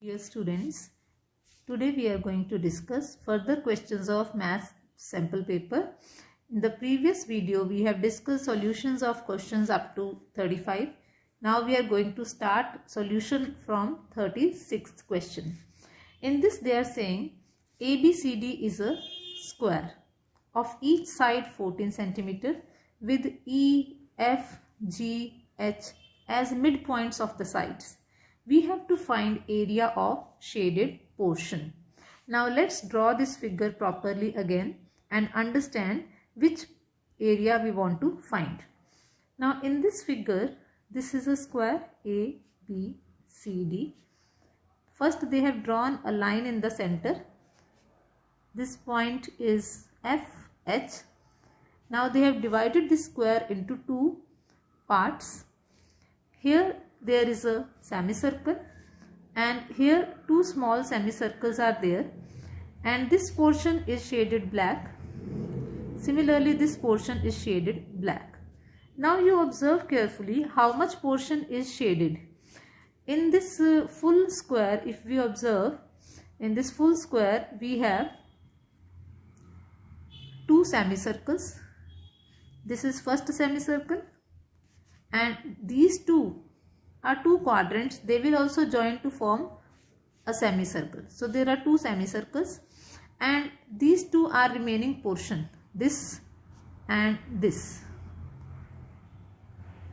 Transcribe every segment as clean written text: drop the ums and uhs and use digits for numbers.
Dear students, today we are going to discuss further questions of math sample paper. In the previous video, we have discussed solutions of questions up to 35. Now we are going to start solution from 36th question. In this they are saying ABCD is a square of each side 14 centimeter with E, F, G, H as midpoints of the sides. We have to find area of shaded portion. Now let's draw this figure properly again and understand which area we want to find. Now in this figure, this is a square A, B, C, D. First they have drawn a line in the center. This point is F, H. Now they have divided this square into two parts. Here there is a semicircle and here two small semicircles are there, and this portion is shaded black. Similarly, this portion is shaded black. Now you observe carefully how much portion is shaded. In this full square, if we observe, in this full square we have two semicircles. This is first semicircle and these two are two quadrants. They will also join to form a semicircle. So there are two semicircles and these two are remaining portion, this and this.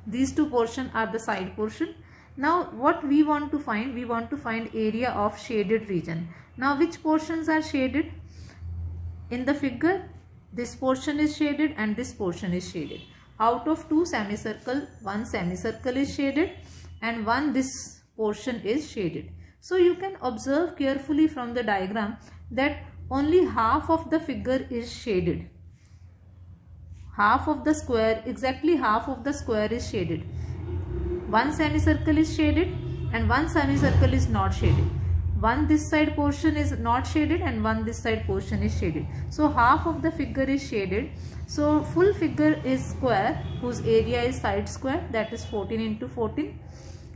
These two portion are the side portion. Now what we want to find? We want to find area of shaded region. Now which portions are shaded? In the figure, this portion is shaded and this portion is shaded. Out of two semicircle, one semicircle is shaded and this portion is shaded. So you can observe carefully from the diagram that only half of the figure is shaded. Half of the square, exactly half of the square is shaded. One semicircle is shaded and one semicircle is not shaded. One this side portion is not shaded and one this side portion is shaded. So half of the figure is shaded. So full figure is square whose area is side square, that is 14 into 14,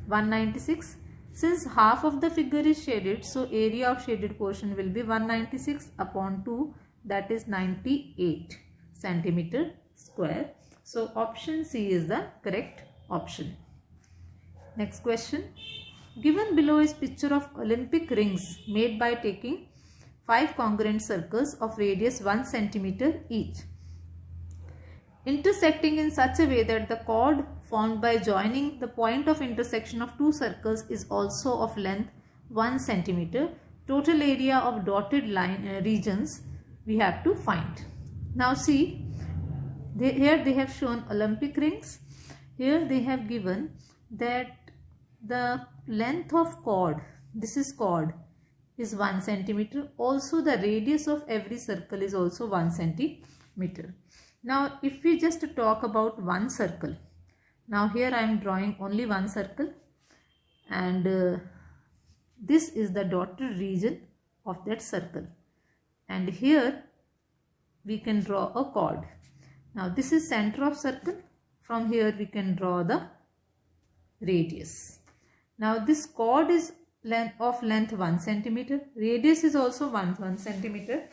196. Since half of the figure is shaded, so area of shaded portion will be 196 upon 2, that is 98 centimeter square. So option C is the correct option. Next question. Given below is picture of Olympic rings made by taking 5 congruent circles of radius 1 centimeter each, intersecting in such a way that the chord formed by joining the point of intersection of two circles is also of length 1 centimeter. Total area of dotted line regions we have to find. Now see, here they have shown Olympic rings. Here they have given that the length of chord, this is chord, is 1 centimeter. Also the radius of every circle is also 1 centimeter. Now if we just talk about one circle, now here I am drawing only one circle and this is the dotted region of that circle, and here we can draw a chord. Now this is center of circle. From here we can draw the radius. Now this chord is of length 1 centimeter. Radius is also 1 centimeter.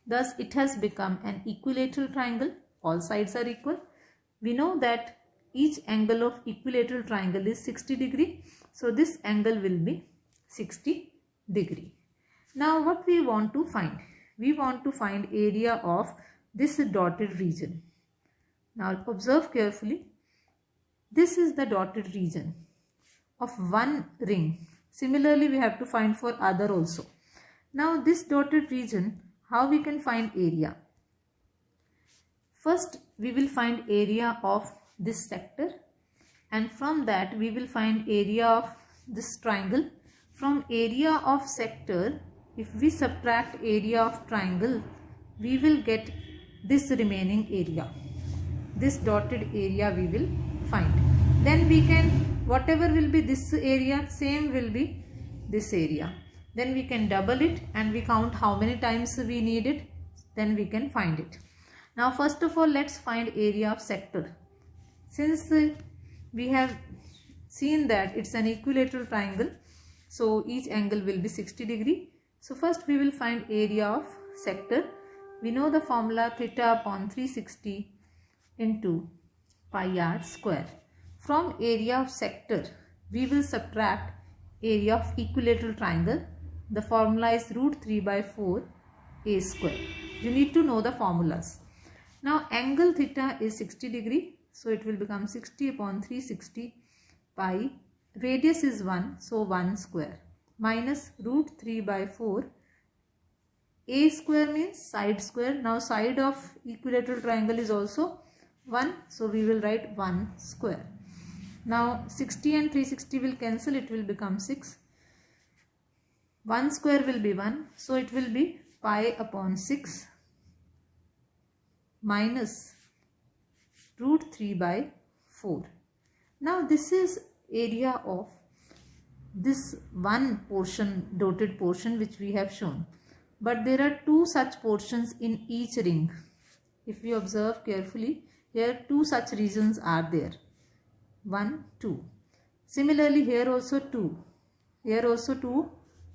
Thus it has become an equilateral triangle. All sides are equal. We know that each angle of equilateral triangle is 60 degree. So this angle will be 60 degree. Now what we want to find? We want to find area of this dotted region. Now observe carefully. This is the dotted region of one ring. Similarly, we have to find for other also. Now this dotted region, how we can find area? First we will find area of this sector, and from that we will find area of this triangle. From area of sector, if we subtract area of triangle, we will get this remaining area. This dotted area we will find. Then we can, whatever will be this area, same will be this area. Then we can double it and we count how many times we need it. Then we can find it. Now first of all, let's find area of sector. Since we have seen that it's an equilateral triangle, So each angle will be 60 degree. So first we will find area of sector. We know the formula theta upon 360 into pi r square. From area of sector, we will subtract area of equilateral triangle. The formula is root 3 by 4 a square. You need to know the formulas. Now angle theta is 60 degree. So it will become 60 upon 360 pi. Radius is 1. So 1 square minus root 3 by 4. A square means side square. Now side of equilateral triangle is also 1. So we will write 1 square. Now 60 and 360 will cancel. It will become 6. 1 square will be 1. So it will be pi upon 6 minus root 3 by 4. Now this is area of this one portion, dotted portion, which we have shown. But there are two such portions in each ring. If we observe carefully, here two such regions are there. 1, 2. Similarly here also 2. Here also 2,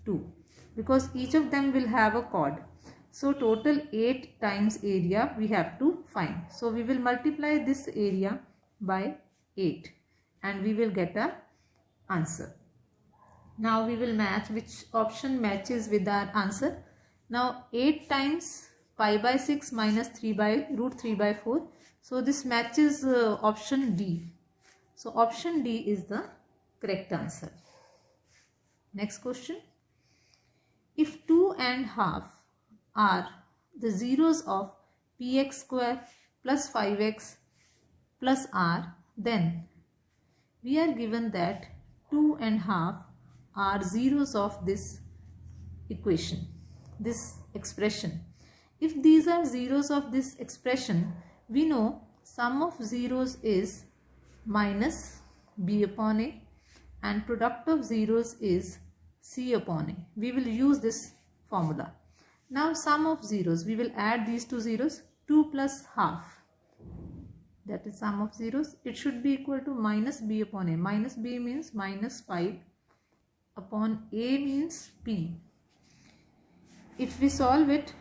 2. Because each of them will have a chord. So total 8 times area we have to find. So we will multiply this area by 8 and we will get a answer. Now we will match which option matches with our answer. Now 8 times pi by 6 minus 3 by root 3 by 4. So this matches option D. So option D is the correct answer. Next question. If 2 and half are the zeros of px square plus 5x plus r, then we are given that 2 and half are zeros of this equation, this expression. If these are zeros of this expression, we know sum of zeros is minus b upon a and product of zeros is c upon a. We will use this formula. Now sum of zeros, we will add these two zeros, 2 plus half, that is sum of zeros. It should be equal to minus b upon a. Minus b means minus 5 upon a means p. If we solve it,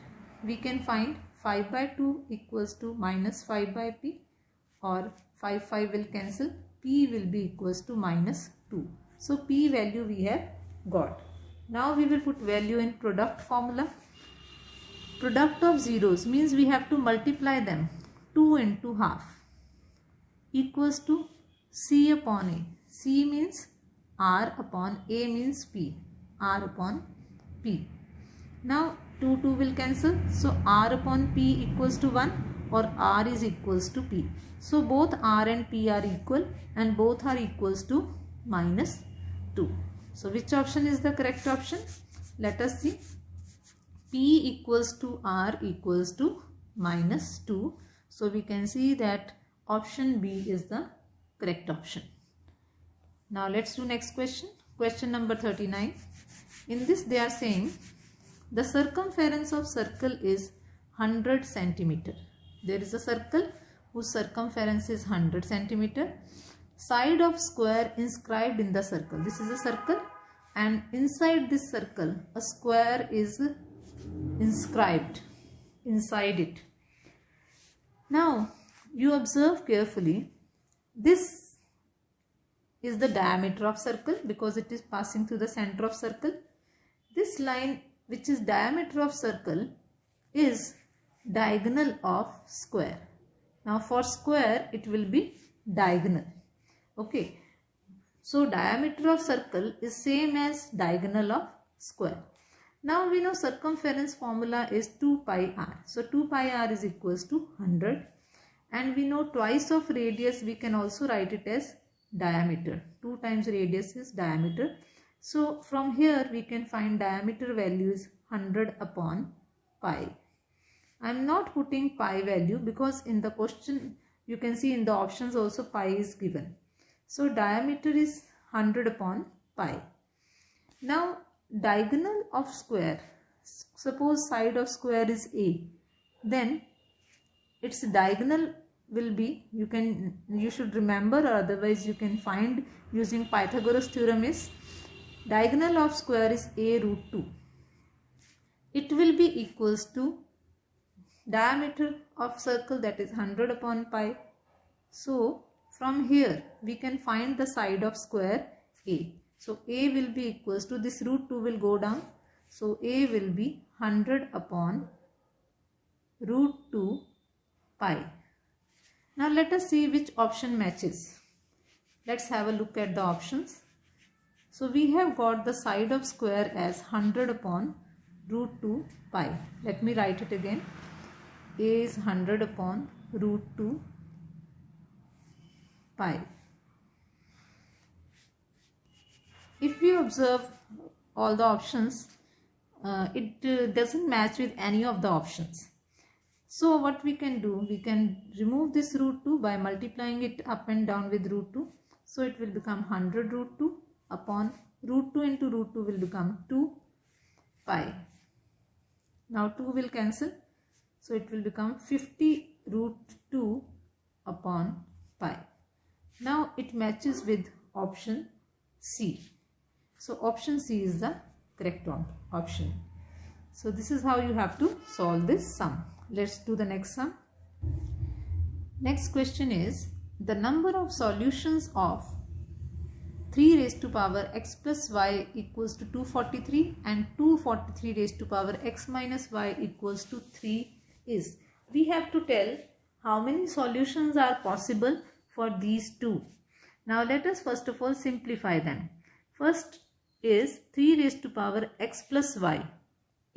we can find 5 by 2 equals to minus 5 by p, or 5 will cancel, p will be equals to minus 2. So p value we have got. Now we will put value in product formula. Product of zeros means we have to multiply them. 2 into half equals to c upon a. C means r upon a means p. R upon p. Now 2 will cancel. So r upon p equals to 1 or r is equals to p. So both r and p are equal and both are equals to minus 2. So which option is the correct option? Let us see. P equals to R equals to minus 2. So we can see that option B is the correct option. Now let's do next question. Question number 39. In this they are saying the circumference of circle is 100 centimeter. There is a circle whose circumference is 100 centimeter. Side of square inscribed in the circle. This is a circle and inside this circle a square is inscribed inside it. Now you observe carefully, this is the diameter of circle because it is passing through the center of circle. This line which is diameter of circle is diagonal of square. Now for square it will be diagonal. Okay. So diameter of circle is same as diagonal of square. Now we know circumference formula is 2 pi r. So 2 pi r is equals to 100. And we know twice of radius, we can also write it as diameter. 2 times radius is diameter. So from here we can find diameter value is 100 upon pi. I am not putting pi value because in the question you can see in the options also pi is given. So diameter is 100 upon pi. Now diagonal of square, suppose side of square is a, then its diagonal will be, you should remember, or otherwise you can find using Pythagoras theorem, is diagonal of square is a root 2. It will be equals to diameter of circle, that is 100 upon pi. So from here we can find the side of square a. So a will be equals to, this root 2 will go down. So a will be 100 upon root 2 pi. Now let us see which option matches. Let's have a look at the options. So we have got the side of square as 100 upon root 2 pi. Let me write it again. A is 100 upon root 2 pi. If we observe all the options, it doesn't match with any of the options. So what we can do, we can remove this root 2 by multiplying it up and down with root 2. So it will become 100 root 2 upon root 2 into root 2 will become 2 pi. Now 2 will cancel. So it will become 50 root 2 upon pi. Now it matches with option C. So option C is the correct option. So this is how you have to solve this sum. Let's do the next sum. Next question is, the number of solutions of 3 raised to power x plus y equals to 243 and 243 raised to power x minus y equals to 3 is. We have to tell how many solutions are possible for these two. Now let us first of all simplify them. First is 3 raised to power x plus y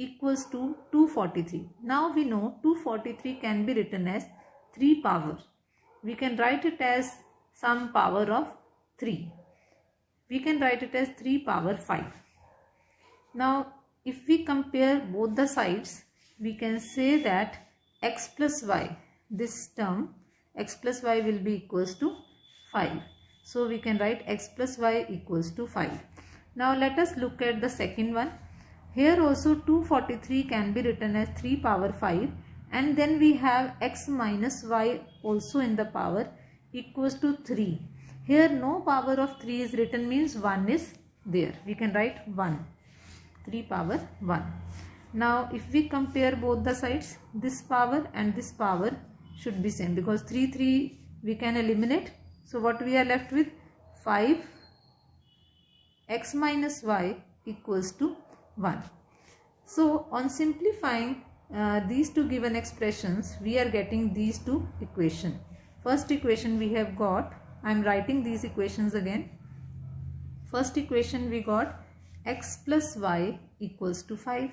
equals to 243. Now we know 243 can be written as 3 power. We can write it as some power of 3. We can write it as 3 power 5. Now if we compare both the sides, we can say that x plus y, this term x plus y will be equals to 5. So we can write x plus y equals to 5. Now let us look at the second one. Here also 243 can be written as 3 power 5, and then we have x minus y also in the power equals to 3. Here no power of 3 is written, means 1 is there. We can write 1. 3 power 1. Now if we compare both the sides, this power and this power should be same, because 3 we can eliminate. So what we are left with, 5 x minus y equals to 1. So on simplifying these two given expressions, we are getting these two equations. First equation we have got, I am writing these equations again. First equation we got x plus y equals to 5.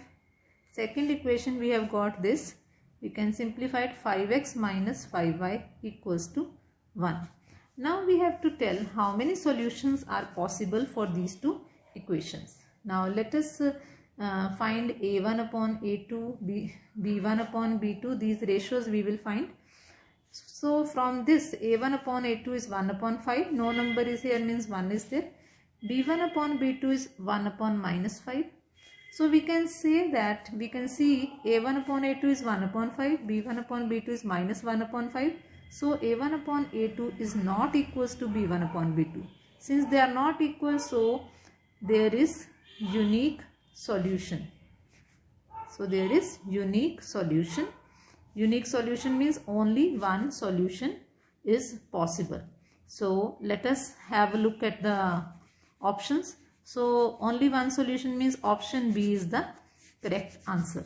Second equation we have got this, we can simplify it, 5x minus 5y equals to 1. Now we have to tell how many solutions are possible for these two equations. Now let us find a1 upon a2, b1 upon b2, these ratios we will find. So from this, a1 upon a2 is 1 upon 5, no number is here, means 1 is there. b1 upon b2 is 1 upon minus 5. So we can say that, we can see a1 upon a2 is 1 upon 5, b1 upon b2 is minus 1 upon 5. So a1 upon a2 is not equals to b1 upon b2. Since they are not equal, so there is unique solution. So there is unique solution. Unique solution means only one solution is possible. So let us have a look at the options. So only one solution means option B is the correct answer.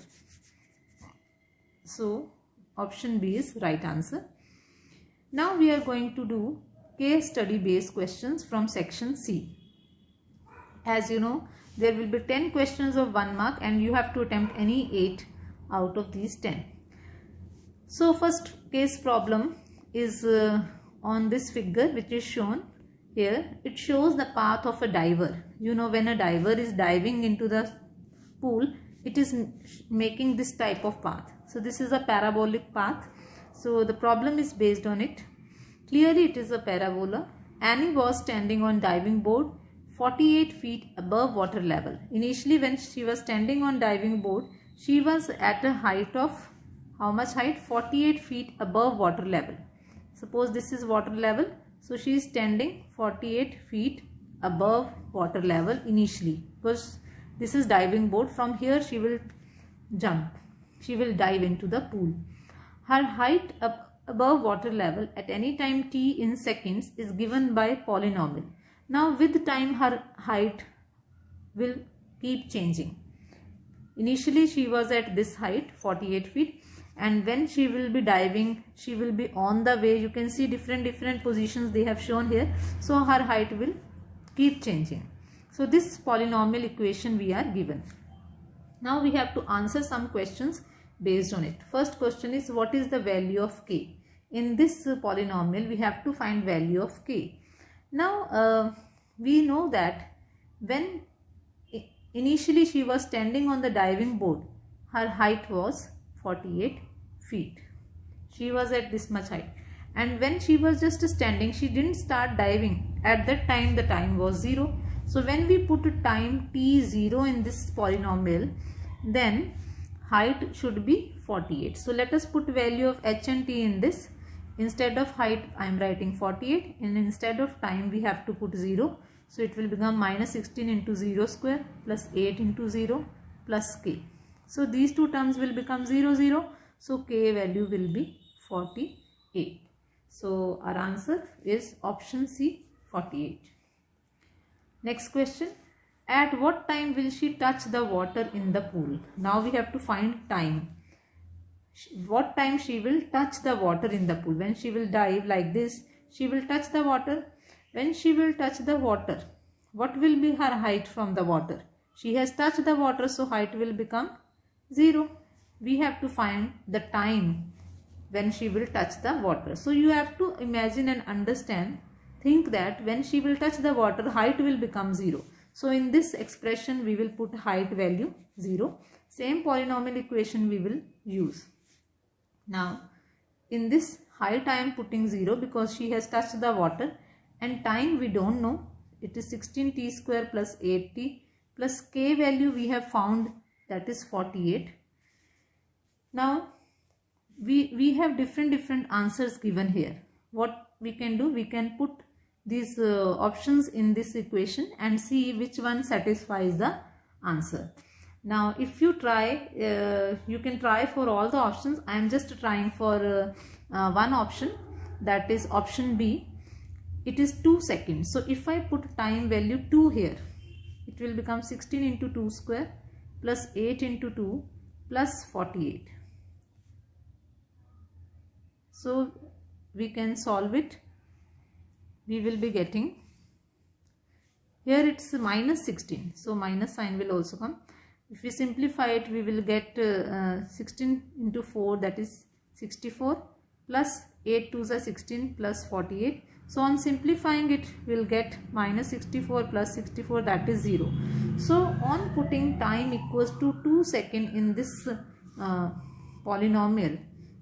So option B is right answer. Now we are going to do case study based questions from section C. As you know, there will be 10 questions of 1 mark and you have to attempt any 8 out of these 10. So first case problem is on this figure which is shown here. It shows the path of a diver. You know, when a diver is diving into the pool, it is making this type of path. So this is a parabolic path. So the problem is based on it. Clearly it is a parabola. Annie was standing on diving board 48 feet above water level. Initially when she was standing on diving board, she was at a height of, how much height? 48 feet above water level. Suppose this is water level. So she is standing 48 feet above water level initially, because this is diving board. From here she will jump, she will dive into the pool. Her height above water level at any time t in seconds is given by polynomial. Now with time her height will keep changing. Initially she was at this height 48 feet, and when she will be diving, she will be on the way. You can see different positions they have shown here. So her height will keep changing. So this polynomial equation we are given. Now we have to answer some questions based on it. First question is, what is the value of k? In this polynomial we have to find value of k. Now we know that when initially she was standing on the diving board, her height was 48 feet. She was at this much height, and when she was just standing, she didn't start diving. At that time the time was 0. So when we put time t0 in this polynomial, then height should be 48. So let us put value of h and t in this. Instead of height I am writing 48, and instead of time we have to put 0. So it will become minus 16 into 0 square plus 8 into 0 plus k. So these two terms will become 0, 0. So k value will be 48. So our answer is option C, 48. Next question. At what time will she touch the water in the pool? Now we have to find time. What time she will touch the water in the pool? When she will dive like this, she will touch the water. When she will touch the water, what will be her height from the water? She has touched the water, so height will become 0. We have to find the time when she will touch the water. So you have to imagine and understand, think that when she will touch the water, height will become 0. So in this expression we will put height value 0. Same polynomial equation we will use. Now in this height I am putting 0 because she has touched the water, and time we don't know. It is 16t square plus 8t plus k value we have found, that is 48. Now we have different answers given here. What we can do, we can put these options in this equation and see which one satisfies the answer. Now if you try, you can try for all the options. I am just trying for one option, that is option B. It is 2 seconds. So if I put time value 2 here, it will become 16 into 2 square plus 8 into 2 plus 48. So we can solve it. We will be getting, here it's minus 16. So minus sign will also come. If we simplify it, we will get 16 into 4, that is 64, plus 8 2s are 16 plus 48. So on simplifying it, we will get minus 64 plus 64, that is 0. So on putting time equals to 2 seconds in this polynomial,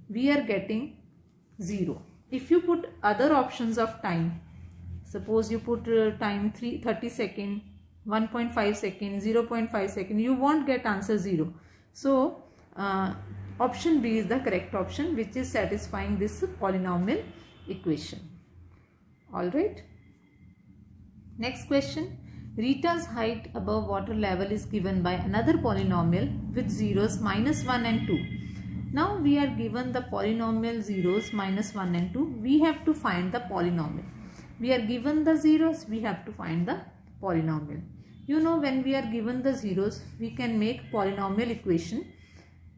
we are getting 0. If you put other options of time, suppose you put time 30 seconds, 1.5 seconds, 0.5 seconds, you won't get answer 0. So option B is the correct option, which is satisfying this polynomial equation. Alright. Next question. Rita's height above water level is given by another polynomial with zeros minus 1 and 2. Now we are given the polynomial zeros minus 1 and 2. We have to find the polynomial. We are given the zeros, we have to find the polynomial. You know, when we are given the zeros, we can make polynomial equation.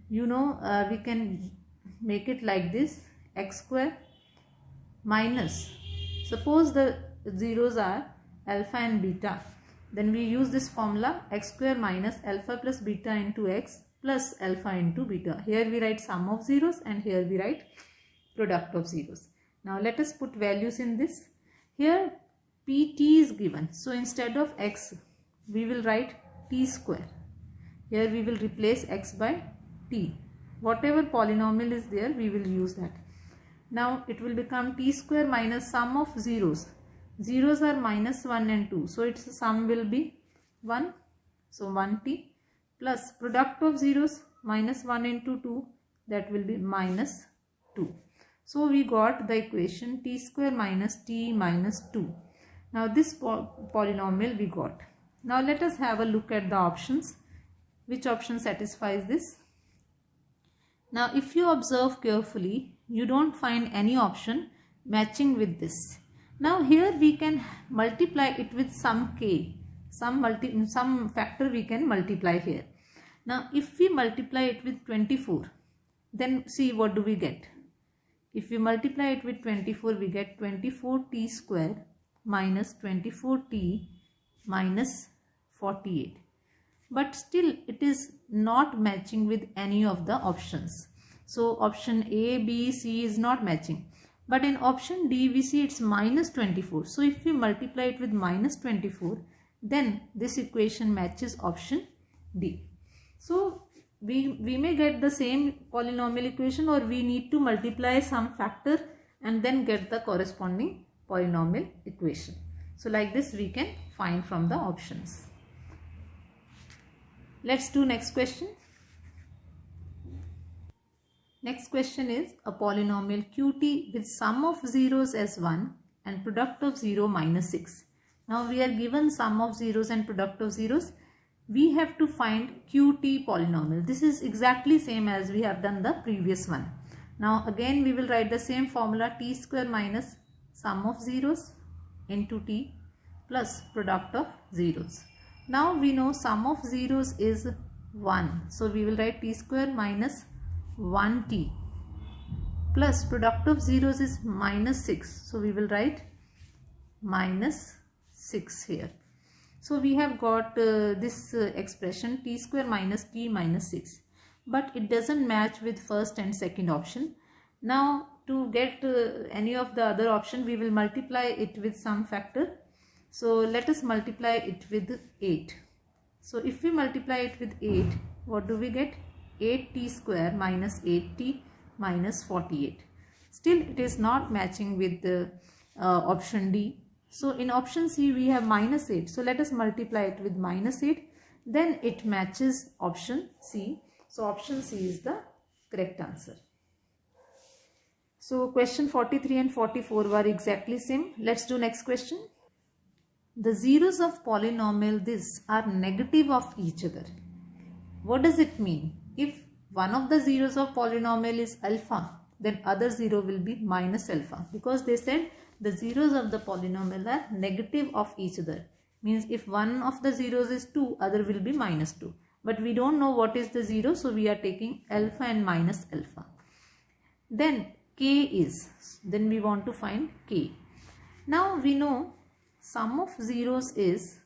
You know, we can make it like this: x square minus, suppose the zeros are alpha and beta, then we use this formula x square minus alpha plus beta into x plus alpha into beta. Here we write sum of zeros and here we write product of zeros. Now let us put values in this. Here pt is given, so instead of x we will write t square. Here we will replace x by t. Whatever polynomial is there, we will use that. Now it will become t square minus sum of zeros. Zeros are minus 1 and 2, so its sum will be 1, so 1t, plus product of zeros minus 1 into 2, that will be minus 2. So we got the equation t square minus t minus 2. Now this polynomial we got. Now let us have a look at the options. Which option satisfies this? Now if you observe carefully, you don't find any option matching with this. Now here we can multiply it with some k, some factor we can multiply here. Now if we multiply it with 24, then see what do we get. If we multiply it with 24, we get 24t square minus 24t minus 48. But still it is not matching with any of the options. So option A, B, C is not matching. But in option D we see it's minus 24. So if we multiply it with minus 24, then this equation matches option D. So we may get the same polynomial equation, or we need to multiply some factor and then get the corresponding polynomial equation. So like this we can find from the options. Let's do next question. Next question is a polynomial qt with sum of zeros as 1 and product of 0 minus 6. Now we are given sum of zeros and product of zeros. We have to find qt polynomial. This is exactly same as we have done the previous one. Now again we will write the same formula, t square minus sum of zeros into t plus product of zeros. Now we know sum of zeros is 1. So we will write t square minus 1t plus product of zeros is minus 6. So we will write minus 6 here. So we have got this expression t square minus t minus 6. But it doesn't match with first and second option. Now to get any of the other option, we will multiply it with some factor. So let us multiply it with 8. So if we multiply it with 8, what do we get? 8t square minus 8t minus 48. Still it is not matching with the option D. So in option C we have minus 8. So let us multiply it with minus 8. Then it matches option C. So option C is the correct answer. So question 43 and 44 were exactly same. Let's do next question. The zeros of polynomial this are negative of each other. What does it mean? If one of the zeros of polynomial is alpha, then other zero will be minus alpha, because they said the zeros of the polynomial are negative of each other. Means if one of the zeros is 2, other will be minus 2. But we don't know what is the zero, so we are taking alpha and minus alpha. Then k is, then we want to find k. Now we know sum of zeros is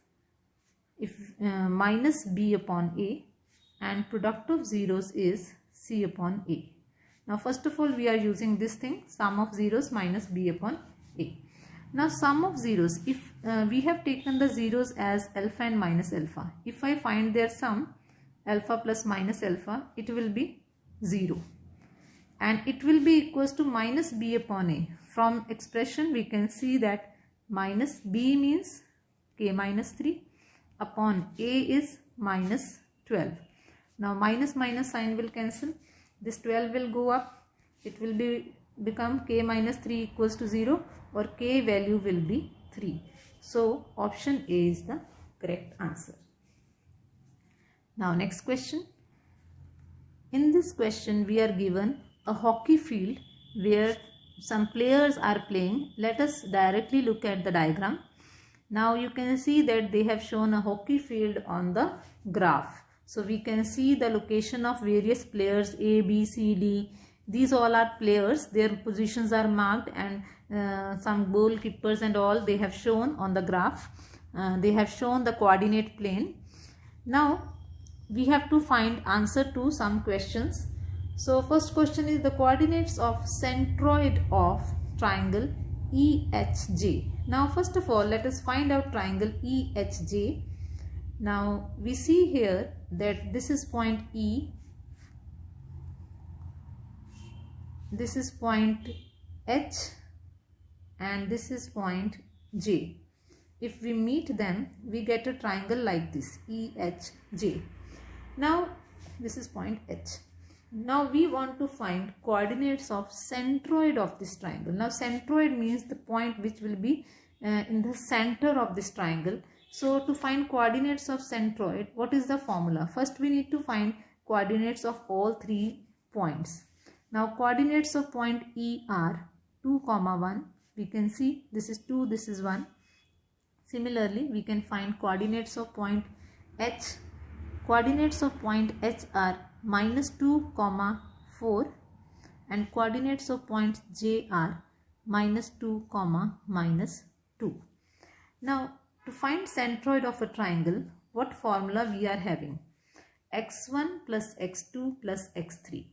if minus b upon a, and product of zeros is c upon a. Now first of all we are using this thing, sum of zeros minus b upon a. Now sum of zeros, if we have taken the zeros as alpha and minus alpha, if I find their sum alpha plus minus alpha, it will be 0 and it will be equals to minus b upon a. From expression we can see that minus b means k minus 3 upon a is minus 12. Now minus minus sign will cancel. This 12 will go up. It will become k minus 3 equals to 0, or k value will be 3. So option A is the correct answer. Now next question. In this question we are given a hockey field where some players are playing. Let us directly look at the diagram. Now you can see that they have shown a hockey field on the graph. So we can see the location of various players A, B, C, D. These all are players. Their positions are marked, and some goalkeepers and all they have shown on the graph. They have shown the coordinate plane. Now we have to find answer to some questions. So first question is the coordinates of centroid of triangle EHJ. Now first of all let us find out triangle EHJ. Now we see here that this is point E, this is point H, and this is point J. If we meet them, we get a triangle like this, EHJ. Now this is point H. Now we want to find coordinates of centroid of this triangle. Now centroid means the point which will be in the center of this triangle. So to find coordinates of centroid, what is the formula? First we need to find coordinates of all 3 points. Now coordinates of point E are 2, 1. We can see this is 2, this is 1. Similarly, we can find coordinates of point H. Coordinates of point H are -2, 4, and coordinates of point J are -2, -2. Now, to find centroid of a triangle, what formula we are having? x1 plus x2 plus x3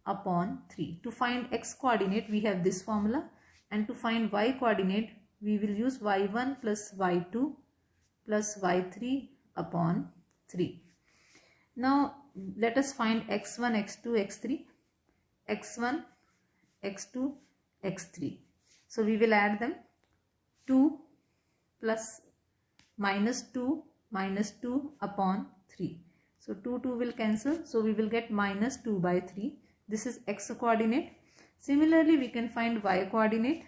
upon 3. To find x coordinate, we have this formula, and to find y coordinate, we will use y1 plus y2 plus y3 upon 3. Now let us find x1, x2, x3. x1, x2, x3. So we will add them. 2 plus -2 upon 3. So 2 will cancel. So we will get -2 by 3. This is x coordinate. Similarly, we can find y coordinate.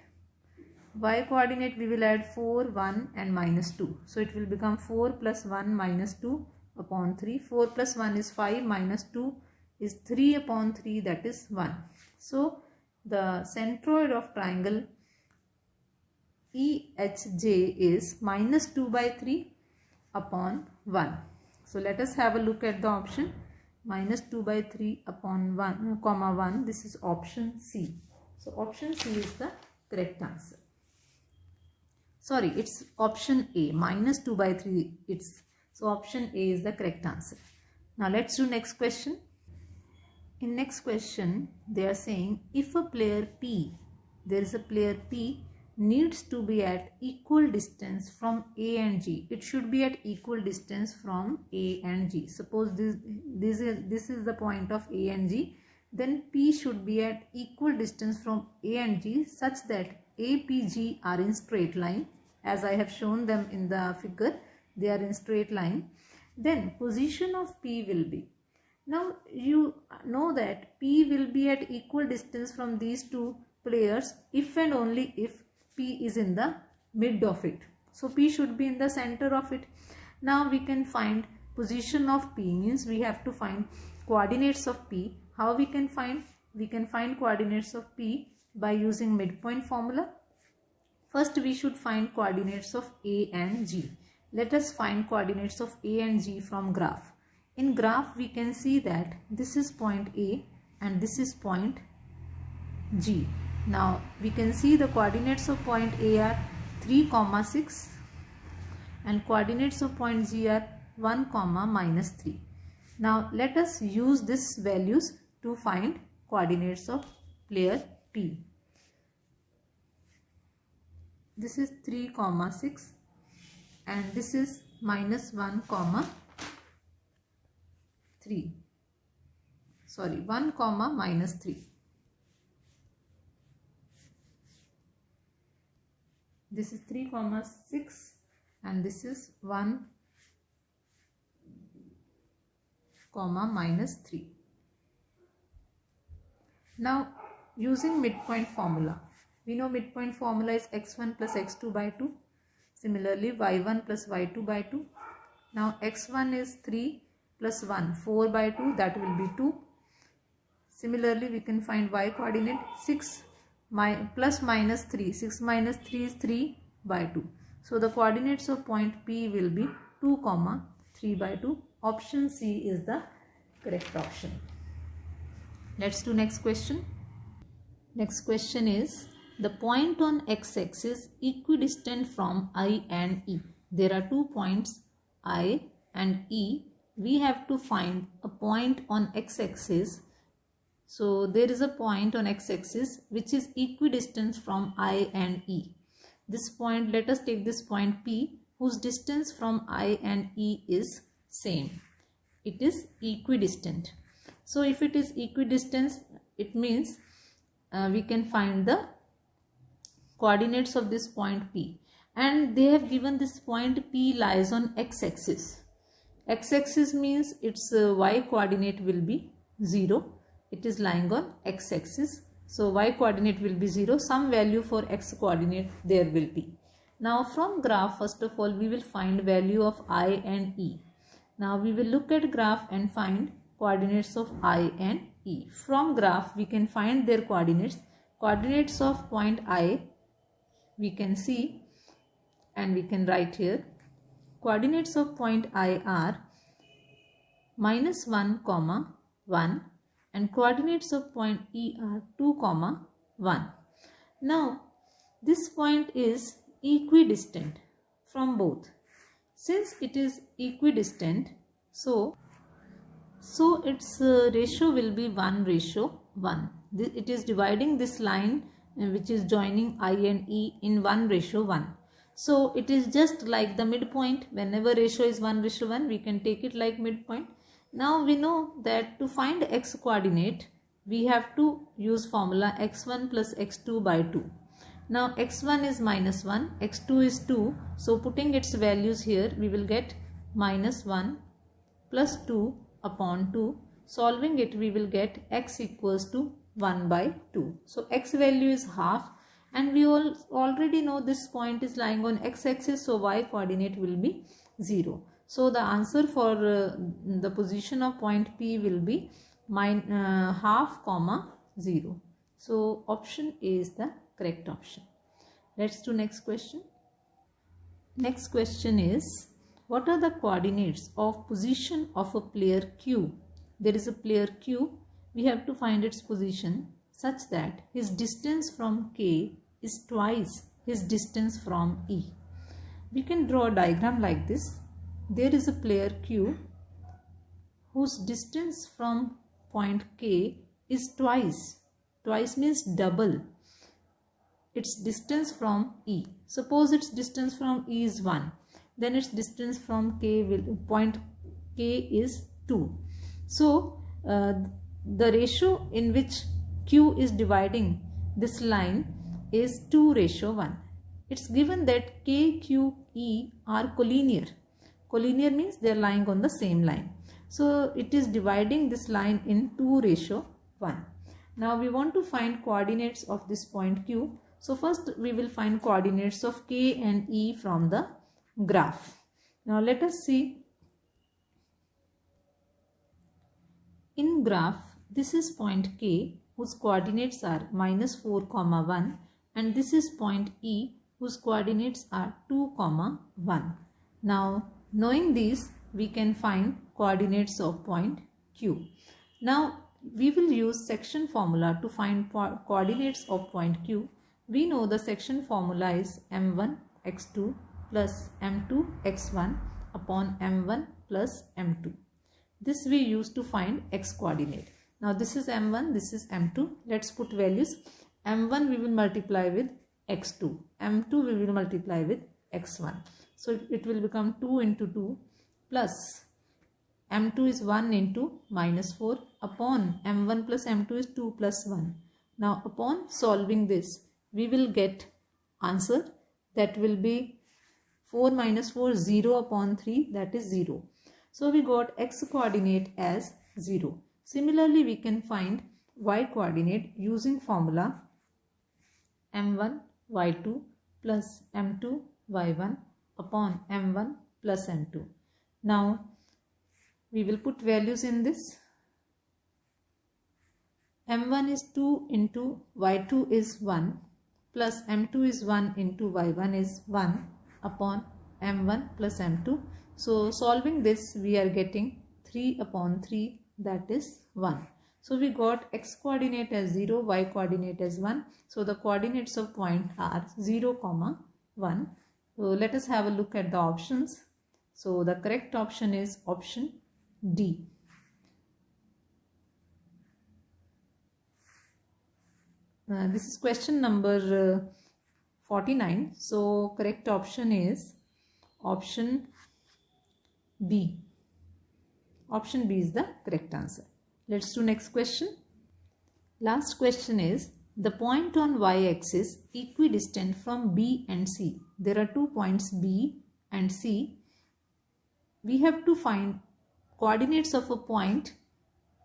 Y coordinate, we will add 4, 1 and -2. So it will become 4 plus 1 -2 upon 3. 4 plus 1 is 5, -2 is 3 upon 3, that is 1. So the centroid of triangle EHJ is -2 by 3 upon 1. So let us have a look at the option. -2 by 3 upon 1, 1. This is option C. So option C is the correct answer. Sorry, it's option A. -2 by 3. So option A is the correct answer. Now let's do next question. In next question, they are saying if a player P, there is a player P, needs to be at equal distance from A and G. It should be at equal distance from A and G. Suppose this is the point of A and G. Then P should be at equal distance from A and G such that APG are in straight line. As I have shown them in the figure, they are in straight line. Then position of P will be. Now you know that P will be at equal distance from these two players if and only if P is in the mid of it. So P should be in the center of it. Now we can find position of P, means we have to find coordinates of P. How we can find? We can find coordinates of P by using midpoint formula. First we should find coordinates of A and G. Let us find coordinates of A and G from graph. In graph we can see that this is point A and this is point G. Now we can see the coordinates of point A are 3, 6 and coordinates of point G are 1, -3. Now let us use these values to find coordinates of player P. This is 3, 6 and this is -1, 3. Sorry, 1, -3. This is 3, 6 and this is 1, -3. Now using midpoint formula, we know midpoint formula is x1 plus x2 by 2. Similarly, y1 plus y2 by 2. Now x1 is 3 plus 1, 4 by 2, that will be 2. Similarly, we can find y coordinate 6 plus -3. 6 minus 3 is 3 by 2. So the coordinates of point P will be 2, 3 by 2. Option C is the correct option. Let's do next question. Next question is the point on x-axis equidistant from I and E. There are 2 points I and E. We have to find a point on x-axis. So there is a point on x-axis which is equidistant from I and E. This point, let us take this point P, whose distance from I and E is same. It is equidistant. So if it is equidistant, it means we can find the coordinates of this point P. And they have given this point P lies on x-axis. X-axis means its y coordinate will be 0. It is lying on x-axis. So y coordinate will be 0. Some value for x coordinate there will be. Now from graph, first of all, we will find value of I and E. Now we will look at graph and find coordinates of I and E. From graph, we can find their coordinates. Coordinates of point I, we can see and we can write here. Coordinates of point I are -1, 1, and coordinates of point E are 2, 1. Now this point is equidistant from both. Since it is equidistant, so its ratio will be 1:1. It is dividing this line which is joining I and E in 1:1. So it is just like the midpoint. Whenever ratio is 1:1, we can take it like midpoint. Now we know that to find x coordinate, we have to use formula x1 plus x2 by 2. Now x1 is -1, x2 is 2. So putting its values here, we will get -1 plus 2 upon 2. Solving it, we will get x equals to 1 by 2. So x value is half, and we already know this point is lying on x-axis, so y coordinate will be 0. So the answer for the position of point P will be half, 0. So option A is the correct option. Let's do next question. Next question is, what are the coordinates of position of a player Q? There is a player Q. We have to find its position such that his distance from K is twice his distance from E. We can draw a diagram like this. There is a player Q whose distance from point K is twice. Twice means double its distance from E. Suppose its distance from E is 1. Then its distance from point K is 2. So the ratio in which Q is dividing this line is 2:1. It's given that K, Q, E are collinear. Collinear means they are lying on the same line. So it is dividing this line in 2:1. Now we want to find coordinates of this point Q. So first we will find coordinates of K and E from the graph. Now let us see. In graph, this is point K whose coordinates are -4, 1, and this is point E whose coordinates are 2, 1. Now knowing these, we can find coordinates of point Q. Now we will use section formula to find coordinates of point Q. We know the section formula is m1 x2 plus m2 x1 upon m1 plus m2. This we use to find x coordinate. Now this is m1, this is m2. Let's put values. m1 we will multiply with x2. m2 we will multiply with x1. So it will become 2 into 2 plus m2 is 1 into -4 upon m1 plus m2 is 2 plus 1. Now upon solving this, we will get answer that will be 4 minus 4, 0 upon 3, that is 0. So we got x coordinate as 0. Similarly, we can find y coordinate using formula m1 y2 plus m2 y1 upon m1 plus m2. Now we will put values in this. m1 is 2 into y2 is 1 plus m2 is 1 into y1 is 1 upon m1 plus m2. So solving this, we are getting 3 upon 3, that is 1. So we got x coordinate as 0, y coordinate as 1. So the coordinates of point are 0, 1. So let us have a look at the options. So the correct option is option D. This is question number 49. So correct option is option B. Option B is the correct answer. Let's do next question. Last question is, the point on y-axis equidistant from B and C. There are 2 points B and C. We have to find coordinates of a point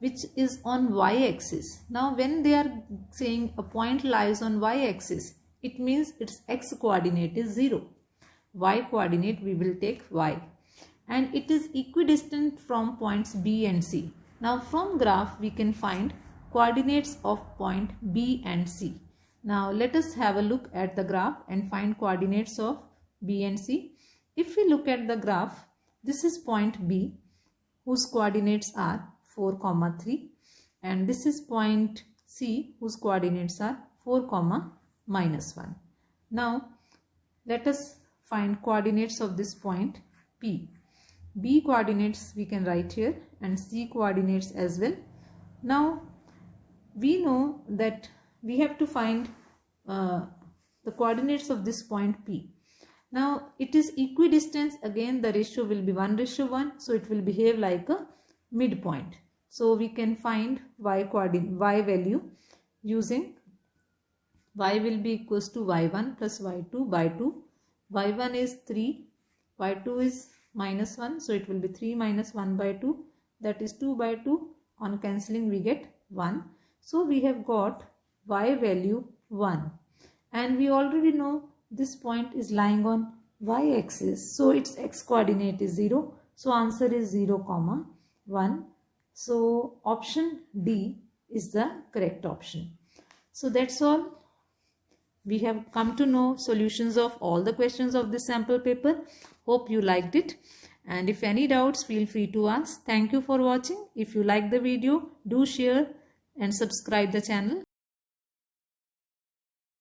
which is on y-axis. Now when they are saying a point lies on y-axis, it means its x coordinate is 0. y coordinate, we will take y. And it is equidistant from points B and C. Now from graph we can find coordinates of point B and C. Now let us have a look at the graph and find coordinates of B and C. If we look at the graph, this is point B whose coordinates are 4, 3, and this is point C whose coordinates are 4, -1. Now let us find coordinates of this point P. B coordinates we can write here and C coordinates as well. Now we know that we have to find the coordinates of this point P. Now it is equidistant, again the ratio will be 1:1, so it will behave like a midpoint. So we can find y value using y will be equals to y1 plus y2 by 2. y1 is 3, y2 is -1, so it will be 3 minus 1 by 2, that is 2 by 2. On cancelling we get 1. So we have got y value 1, and we already know this point is lying on y-axis, so its x coordinate is 0. So answer is 0, 1. So option D is the correct option. So that's all. We have come to know solutions of all the questions of this sample paper. Hope you liked it, and if any doubts, feel free to ask. Thank you for watching. If you like the video, do share and subscribe the channel.